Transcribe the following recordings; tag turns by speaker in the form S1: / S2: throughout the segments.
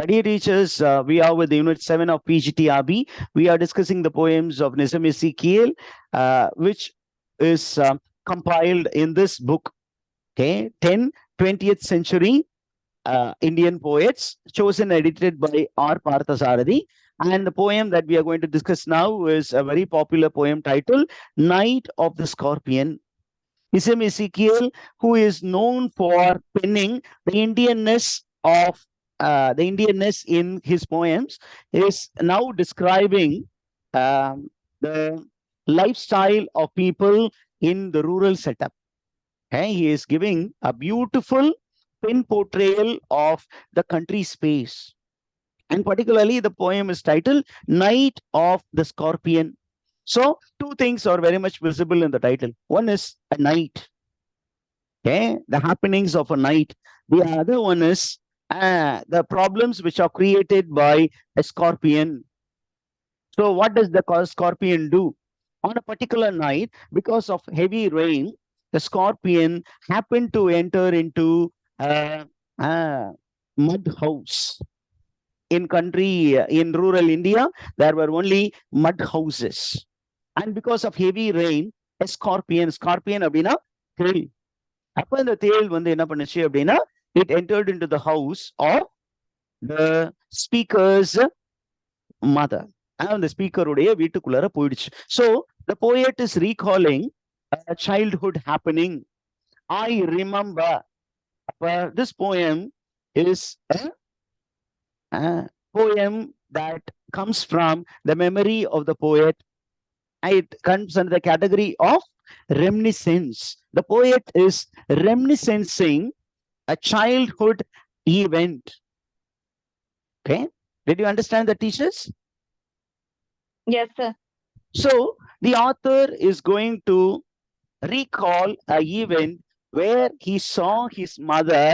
S1: Dear teachers, we are with Unit 7 of PGTRB. We are discussing the poems of Nizam Ezekiel, which is compiled in this book, okay, 10 20th century Indian poets, chosen and edited by R. Parthasarathi. And the poem that we are going to discuss now is a very popular poem titled Night of the Scorpion. Nizam Ezekiel, who is known for penning the Indianness in his poems, is now describing the lifestyle of people in the rural setup. Okay? He is giving a beautiful pen portrayal of the country space. And particularly, the poem is titled Night of the Scorpion. So, two things are very much visible in the title. One is a night, okay, the happenings of a night. The other one is the problems which are created by a scorpion. So what does the scorpion do? On a particular night, because of heavy rain, the scorpion happened to enter into a mud house. In rural India, there were only mud houses. And because of heavy rain, a scorpion அப்படின்னா தேள். அப்ப இந்த தேள் வந்து என்ன பண்ணுச்சு அப்படின்னா, it entered into the house of the speaker's mother. And the speaker உடைய வீட்டுக்குள்ளார போயிடுச்சு. So the poet is recalling a childhood happening. I remember. This poem is a poem that comes from the memory of the poet. It comes under the category of reminiscence. The poet is reminiscing a childhood event. Okay, did you understand the teachers?
S2: Yes, sir.
S1: So the author is going to recall an event where he saw his mother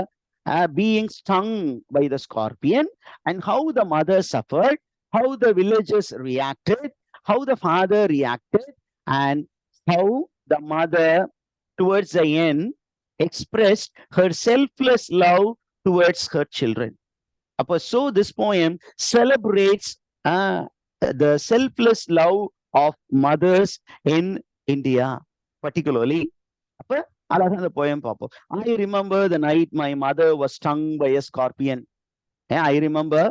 S1: being stung by the scorpion, and how the mother suffered, how the villagers reacted, how the father reacted, and how the mother, towards the end, expressed her selfless love towards her children. So this poem celebrates the selfless love of mothers in India, particularly. அழகா அந்த poem பார்ப்போம். I remember the night my mother was stung by a scorpion. I remember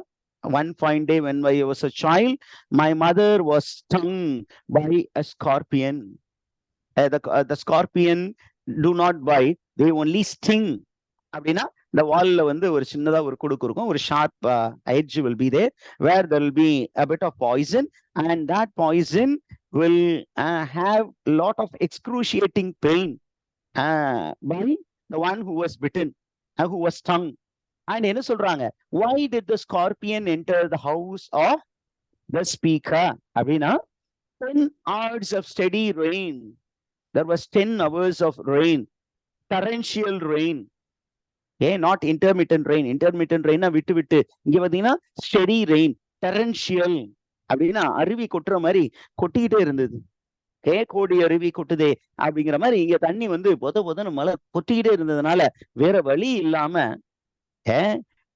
S1: one fine day when I was a child, my mother was stung by a scorpion. The scorpion do not bite, they only sting. அப்படின்னா இந்த வால்ல வந்து ஒரு சின்னதா ஒரு குடுக்கு இருக்கும், ஒரு sharp edge will be there where there will be a bit of poison, and that poison will have a lot of excruciating pain by the one who was bitten, who was stung. And என்ன சொல்றாங்க, why did the scorpion enter the house of the speaker? அப்படின்னா 10 hours of steady rain. There was 10 hours of rain, torrential rain. Okay, not intermittent rain. Intermittent rain விட்டு விட்டு, இங்க பாத்தீங்கன்னா steady rain, torrential அப்படின்னா அருவி கொட்டுற மாதிரி கொட்டிக்கிட்டே இருந்தது. கோடி அருவி கொட்டுதே அப்படிங்கிற மாதிரி இங்க தண்ணி வந்து பொதன்னு மழை கொட்டிக்கிட்டே இருந்ததுனால வேற வழி இல்லாம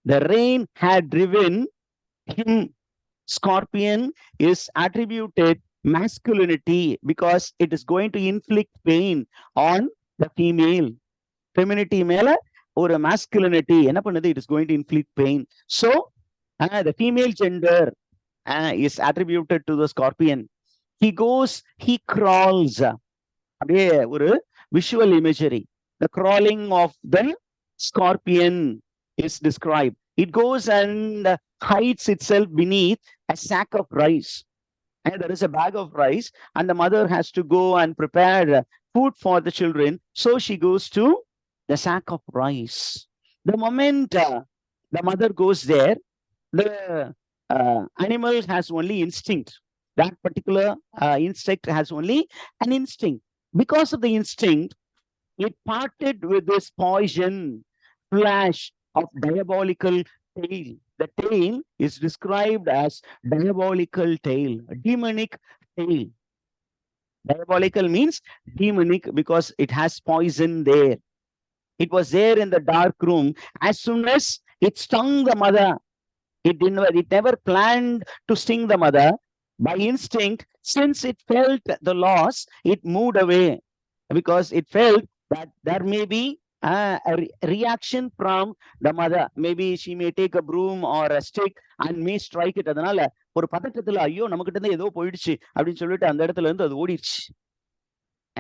S1: the rain had driven him. Scorpion is attributed masculinity because it is going to inflict pain on the female. Femininity மேல ஒரு masculinity என்ன பண்ணுது, it is going to inflict pain. So the female gender is attributed to the scorpion. He goes, he crawls. அப்படியே ஒரு visual imagery. The crawling of the scorpion is described. It goes and hides itself beneath a sack of rice. And there is a bag of rice, and the mother has to go and prepare food for the children. So she goes to the sack of rice. The moment the mother goes there, the animal has only instinct. That particular insect has only an instinct. Because of the instinct, it parted with this poison flash of diabolical tail. The tail is described as diabolical tail, demonic tail. Diabolical means demonic because it has poison there. It was there in the dark room. As soon as it stung the mother, It never planned to sting the mother. By instinct, since it felt the loss, it moved away because it felt that there may be a reaction from the mother. Maybe she may take a broom or a stick and may strike it. அதனால ஒரு பதட்டத்துல ஐயோ நமக்கிட்ட இருந்து ஏதோ போயிடுச்சு அப்படின்னு சொல்லிட்டு அந்த இடத்துல இருந்து அது ஓடிடுச்சு.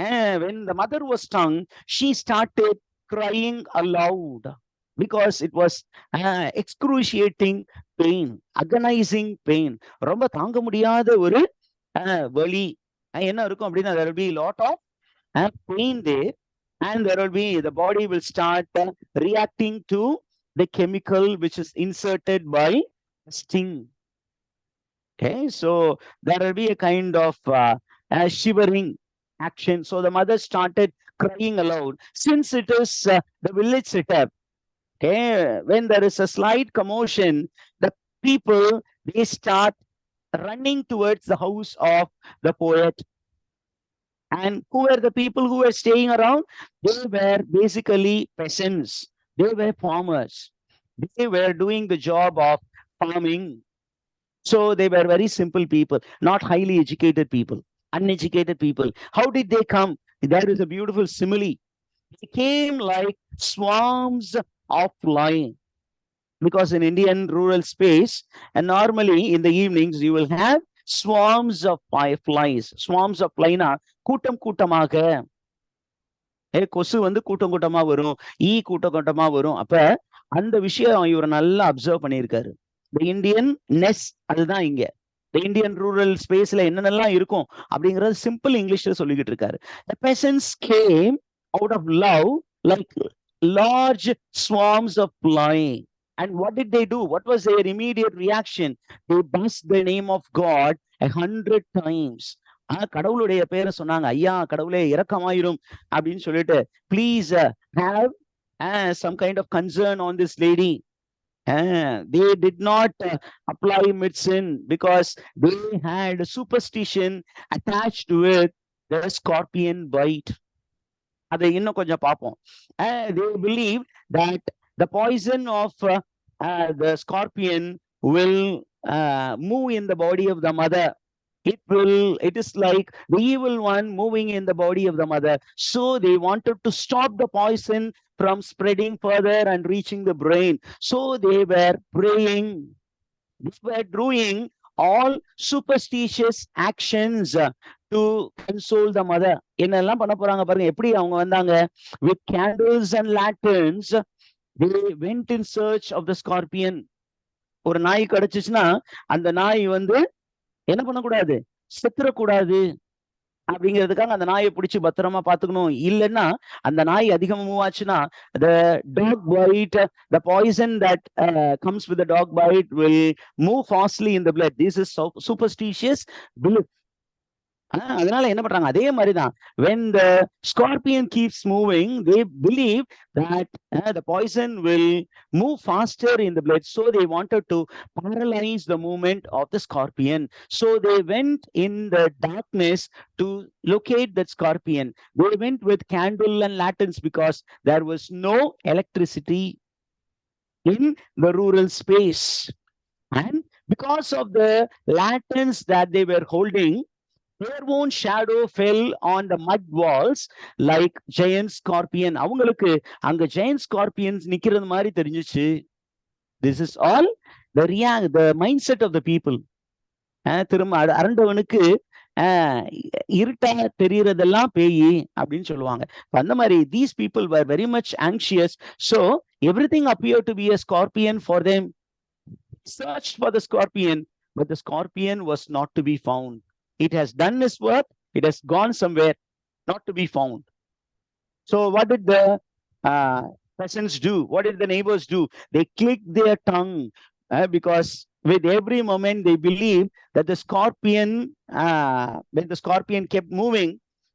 S1: And when the mother was stung, she started crying aloud because it was excruciating pain, agonizing pain. ரொம்ப தாங்க முடியாத ஒரு வலி என்ன இருக்கும் அப்படின்னா there will be a lot of pain there, and there will be the body will start reacting to the chemical which is inserted by sting. Okay, so there will be a kind of shivering action. So the mother started crying aloud. Since it is the village setup, okay, when there is a slight commotion, the people, they start running towards the house of the poet. And who were the people who were staying around? They were basically peasants. They were farmers. They were doing the job of farming. So they were very simple people, not highly educated people, uneducated people. How did they come? There is a beautiful simile. They came like swarms of flies. Because in Indian rural space, and normally in the evenings, you will have swarms of flies. Swarms of flies, கூட்டம் கூட்டமாக. கொசு வந்து கூட்டம் கூட்டமா வரும், ஈ கூட்டம் கூட்டமா வரும். அப்ப அந்த விஷயம் இவர் நல்லா அப்சர்வ் பண்ணியிருக்காரு. The Indian nest, அதுதான் இங்க. The Indian rural spaceல என்னென்னலாம் இருக்கும் அப்படிங்கறது சிம்பிள் இங்கிலீஷ்ல சொல்லிக்கிட்டு இருக்காரு. The peasants came out of love like large swarms of flies. And what did they do? What was their immediate reaction? They blessed the name of God 100 times. கடவுளுடைய பேரை சொன்னாங்க. ஐயா கடவுளே இரக்கமாயிரும் அப்படின்னு சொல்லிட்டு, please have some kind of concern on this lady. They did not apply medicine because they had superstition attached to it, the scorpion bite. அதை இன்னும் கொஞ்சம் பார்ப்போம். They believed that the poison of the scorpion will move in the body of the mother. It is like the evil one moving in the body of the mother. So they wanted to stop the poison from spreading further and reaching the brain. So they were praying. They were doing all superstitious actions to console the mother. என்னெல்லாம் பண்ண போறாங்க பாருங்க, எப்படி அவங்க வந்தாங்க. With candles and lanterns, they went in search of the scorpion. ஒரு நாய் கிடைச்சிச்சுன்னா அந்த நாய் வந்து என்ன பண்ணக்கூடாது, செத்துறக்கூடாது அப்படிங்கிறதுக்காக அந்த நாயை பிடிச்சி பத்திரமா பாத்துக்கணும். இல்லைன்னா அந்த நாய் அதிகமா மூவ் ஆச்சுன்னா the dog bite, the poison that comes with the dog bite will move fastly in the blood. This is superstitious belief. அதனால என்ன பண்றாங்க, அதே மாதிரிதான். When the scorpion keeps moving, they believe that the poison will move faster in the blood. So they wanted to paralyze the movement of the scorpion. So they went in the darkness to locate that scorpion. They went with candle and lanterns because there was no electricity in the rural space. And because of the lanterns that they were holding, their own shadow fell on the mud walls like giant scorpion. அவங்களுக்கு அங்க giant scorpions நிக்கிறது மாதிரி தெரிஞ்சிச்சு. This is all the mindset of the people. திரும்ப அரண்டவனுக்கு இருட்டா தெரியறதெல்லாம் பேயி அப்படின்னு சொல்லுவாங்க. அந்த மாதிரி these people were very much anxious. So everything appeared to be a scorpion for them. Searched for the scorpion, but the scorpion was not to be found. It has done its work. It has gone somewhere, not to be found. So what did the peasants do? What did the neighbors do? They clicked their tongue because with every moment they believed that the scorpion, when the scorpion kept moving,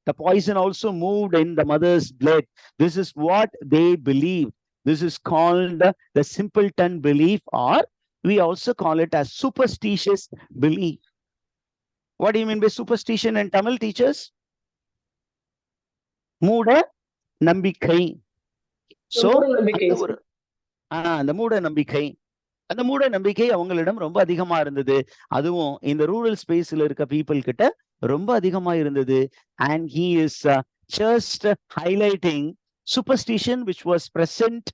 S1: the poison also moved in the mother's blood. This is what they believed. This is called the simpleton belief, or we also call it as superstitious belief. What do you mean by superstition in Tamil, teachers? மூட நம்பிக்கை. So அந்த மூட நம்பிக்கை. அந்த மூட நம்பிக்கை அவங்களிடம் ரொம்ப அதிகமா இருந்தது. அதுவும் இந்த ரூரல் ஸ்பேஸ்ல இருக்க பீப்புள் கிட்ட ரொம்ப அதிகமா இருந்தது. And he is just highlighting superstition which was present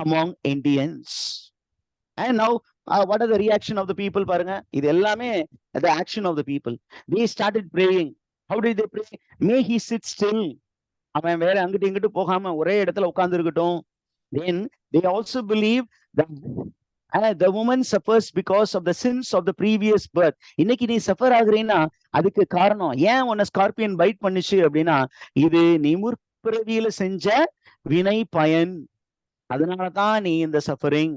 S1: among Indians. And now what are the reaction of the people பாருங்க. இது எல்லாமே the action of the people. They started praying. How did they pray? May he sit still. அவன் வேற அங்கிட்டு இங்கிட்டு போகாம ஒரே இடத்துல உட்கார்ந்து இருக்கட்டும். Then they also believe that the woman suffers because of the sins of the previous birth. இன்னைக்கு நீ சஃபர் ஆகுறீன்னா அதுக்கு காரணம், ஏன் உன்னை ஸ்கார்பியன் பைட் பண்ணுச்சு அப்படின்னா, இது நீ முற்பிறவியில செஞ்ச வினை பயன், அதனாலதான் நீ இந்த சஃபரிங்.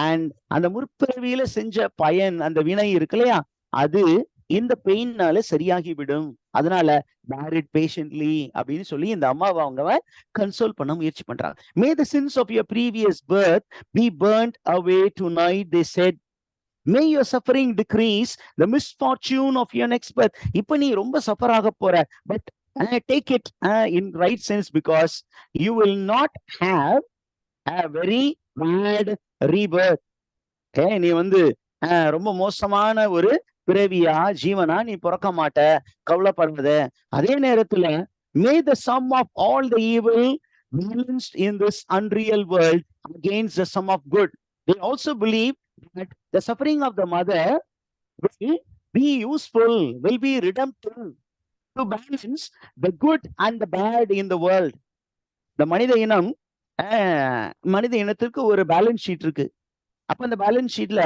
S1: அண்ட் அந்த முற்பிறவியில செஞ்ச பயன், அந்த வினை இருக்கு இல்லையா, அது இந்த பெயின்னால சரியாகிவிடும். அதனால bear it patiently அப்படின்னு சொல்லி இந்த அம்மாவை அவங்க கன்சோல் பண்ண முயற்சி பண்றாங்க. May the sins of your previous birth be burnt away tonight, they said. May your suffering decrease the misfortune of your next birth. இப்ப நீ ரொம்ப சஃபர் ஆக போற, but take it in right sense, because you will not have a very bad rebirth. நீ ரொம்ப மோசமான ஒரு பிறவியா ஜீவனா நீ பிறக்க மாட்ட, கவலைப்படுறத. அதே நேரத்துல may the sum of all the evil balanced in this unreal world against the sum of good. They also believe that the suffering of the mother will be useful, will be redemptive to balance the good and the bad in the world. இந்த மனித இனத்திற்கு ஒரு balance sheet இருக்கு. அப்ப அந்த balance ஷீட்ல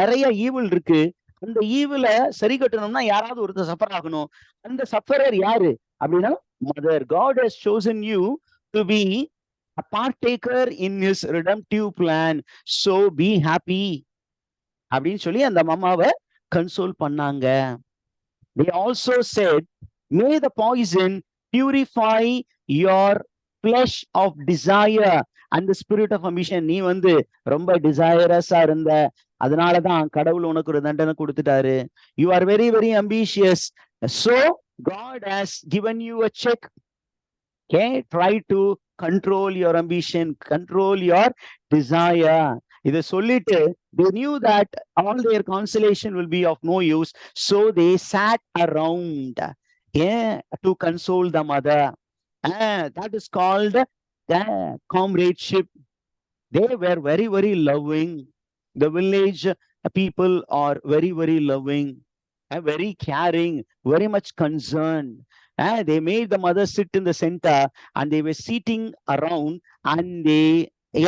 S1: நிறைய evil இருக்கு. அந்த ஈவில சரி கட்டணும்னா யாராவது ஒருத்தர் சஃபர் ஆகணும். அந்த சஃபரர் யாரு அப்படின்னா mother. God has chosen you to be a partaker in his redemptive plan, so be happy அப்படின்னு சொல்லி அந்த அம்மாவை கன்சோல் பண்ணாங்க. They also said, may the poison purify your flesh of desire and the spirit of ambition. நீ ரொம்ப டிசைரஸா இருந்த, அதனாலதான் கடவுள் உனக்கு ஒரு தண்டனை கொடுத்துட்டாரு. You are very very ambitious, so God has given you a check. Okay, try to control your ambition, control your desire. இதை சொல்லிட்டு they knew that all their consolation will be of no use, so they sat around to console the mother. That is called the comradeship. They were very very loving. The village people are very very loving, very caring, very much concerned. They made the mother sit in the center, and they were sitting around, and they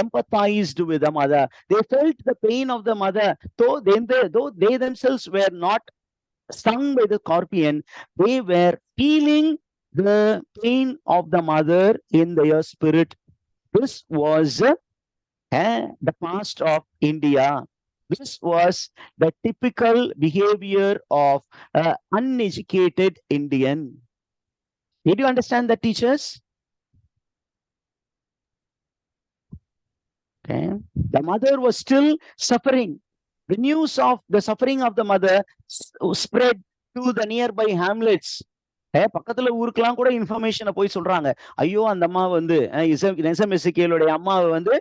S1: empathized with the mother. They felt the pain of the mother, though they themselves were not stung by the scorpion. They were feeling the pain of the mother in their spirit. This was the past of India. This was the typical behavior of uneducated Indian. Did you understand that, teachers? Okay. The mother was still suffering. The news of the suffering of the mother spread to the nearby hamlets. பக்கத்துல ஊருக்கெல்லாம் கூட இன்ஃபர்மேஷனை போய் சொல்றாங்க. ஐயோ, அந்த அம்மா நெசமெசிக்கேலுடைய அம்மாவை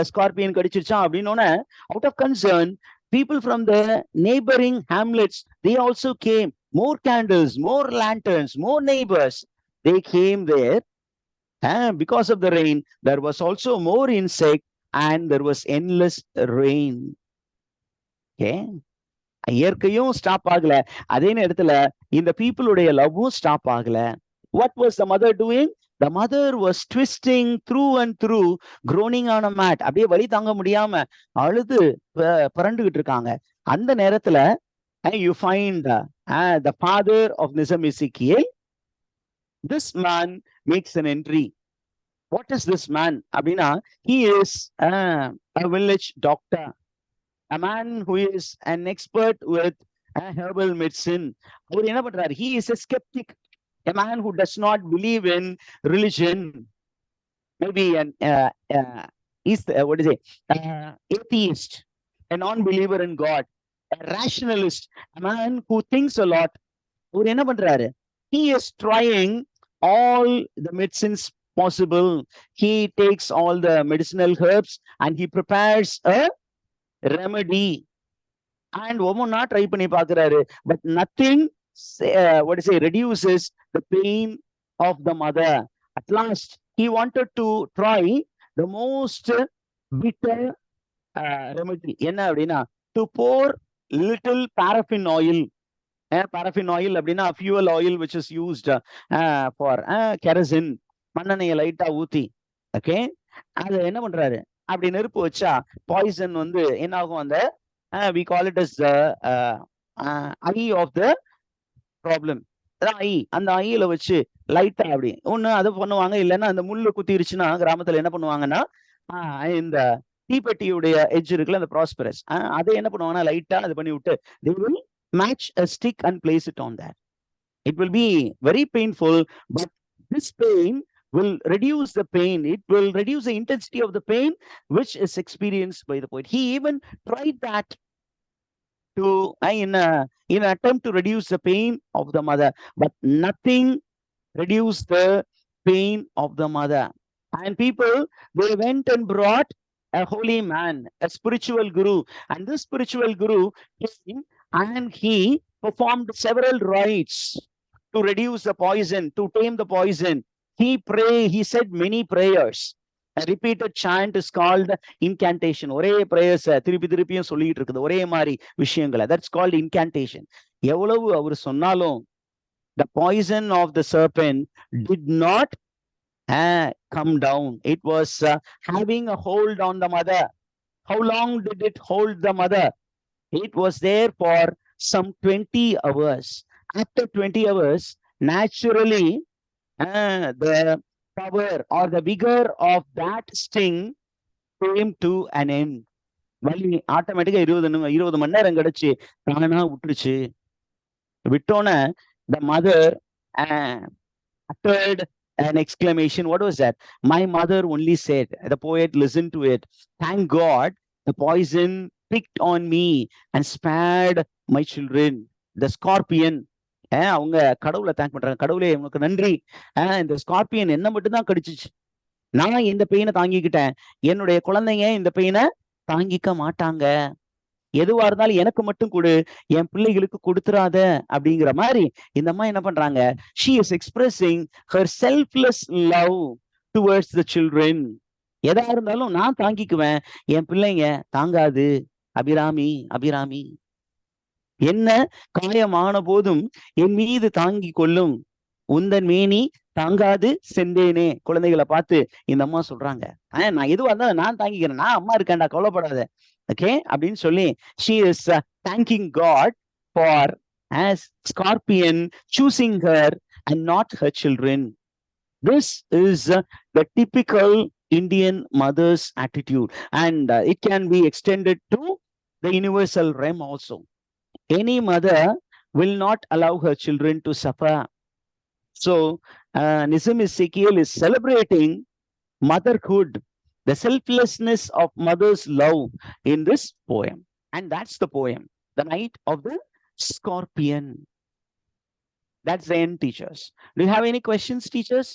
S1: ஸ்கார்பியன் கடிச்சிருச்சான் அப்படின்னு. Out of concern, people from the neighboring hamlets, they also came. More candles, more lanterns, more neighbors, they came there. Because of the rain, there was also more insect, and there was endless rain. Okay. இயற்கையும் stop ஆகல, அதே நேரத்துல இந்த பீப்புளுடைய லவ்வும் stop ஆகல. What was the mother doing? The mother was twisting through and through, groaning on a mat. அப்படியே வலி தாங்க முடியாம அழுது பரண்டுகிட்டு இருக்காங்க. அந்த நேரத்துல you find the father of Nizam Ezekiel. This man makes an entry. What is this man அப்படின்னா, he is a village doctor, a man who is an expert with herbal medicine. அவர் என்ன பண்றாரு? He is a skeptic, a man who does not believe in religion. Maybe an atheist, a non-believer in God, a rationalist, a man who thinks a lot. அவர் என்ன பண்றாரு? He is trying all the medicines possible. He takes all the medicinal herbs and he prepares a remedy. And ஒவ்வொன்னா try பண்ணி பார்க்கிறாரு. But nothing, what to say, reduces the pain of the mother. At last, he wanted to try the most bitter remedy. என்ன அப்படின்னா, to pour little paraffin oil. Paraffin oil அப்படின்னா fuel oil which is used for kerosene. மண்ணெண்ணெயை லைட்டா ஊத்தி, okay, அது என்ன பண்றாரு, அப்படி நெருப்பு வச்சா பாய்சன் வந்து என்ன ஆகும், அந்த we call it as the eye of the problem. அதான் ஐ, அந்த ஐயில வச்சு லைட்டா அப்படி ஒண்ணு அதை பண்ணுவாங்க. இல்லைன்னா அந்த முள்ளு குத்திருச்சுன்னா கிராமத்துல என்ன பண்ணுவாங்கன்னா, இந்த தீப்பெட்டியுடைய எட்ஜ் இருக்குல்ல, அந்த ப்ராஸ்பரஸ், அதை என்ன பண்ணுவாங்கன்னா லைட்டா அது பண்ணி விட்டு they will match a stick and place it on that. It will be very painful, but this pain will reduce the pain. It will reduce the intensity of the pain which is experienced by the poet. He even tried that to in an attempt to reduce the pain of the mother, but nothing reduced the pain of the mother. And people, they went and brought a holy man, a spiritual guru, and this spiritual guru came and he performed several rites to reduce the poison, to tame the poison. He said many prayers. A repeated chant is called incantation. ஒரே prayers திருப்பி திருப்பியும் சொல்லிட்டு இருக்குது ஒரே மாதிரி விஷயங்களை. That's called incantation. எவ்வளவு அவர் சொன்னாலும் the poison of the serpent did not come down. It was having a hold on the mother. How long did it hold the mother? It was there for some 20 hours. After 20 hours, naturally, the power or the vigor of that sting came to an end. வலி ஆட்டோமேட்டிக்கா 20 மணி நேரம் கிடைச்சு தானா விட்டுருச்சு. விட்டோன்னே the mother uttered an exclamation. What was that? My mother only said, the poet listened to it, thank God the poison picked on me and spared my children. The scorpion, அவங்க கடவுளை thank பண்றாங்க. கடவுளே உனக்கு நன்றி, இந்த scorpion என்ன மட்டும்தான் கடிச்சிச்சு, நான் இந்த பெயினை தாங்கிக்கிட்டேன், என்னுடைய குழந்தைங்க இந்த பெயினை தாங்கிக்க மாட்டாங்க, எதுவா இருந்தாலும் எனக்கு மட்டும் கொடு, என் பிள்ளைகளுக்கு கொடுத்துறாத அப்படிங்கிற மாதிரி இந்த அம்மா என்ன பண்றாங்க, she is expressing her selfless love towards the children. எதா இருந்தாலும் நான் தாங்கிக்குவேன், என் பிள்ளைங்க தாங்காது. அபிராமி அபிராமி, என்ன காயமான போதும் என் மீது தாங்கி கொள்ளும், உந்தன் மேனி தாங்காது செந்தேனே. குழந்தைகளை பார்த்து இந்த அம்மா சொல்றாங்க, நான் எதுவா இருந்தாலும் நான் தாங்கிக்கிறேன், நான் அம்மா இருக்கேன்டா, கவலைப்படாத. ஓகே அப்படின்னு சொல்லி she is thanking God for as scorpion choosing her and not her children. This is the typical Indian mother's attitude, and it can be extended to the universal realm also. Any mother will not allow her children to suffer. So Nizam Ezekiel is celebrating motherhood, the selflessness of mother's love in this poem. And that's the poem, The Night of the Scorpion. That's the end, teachers. Do you have any questions, teachers?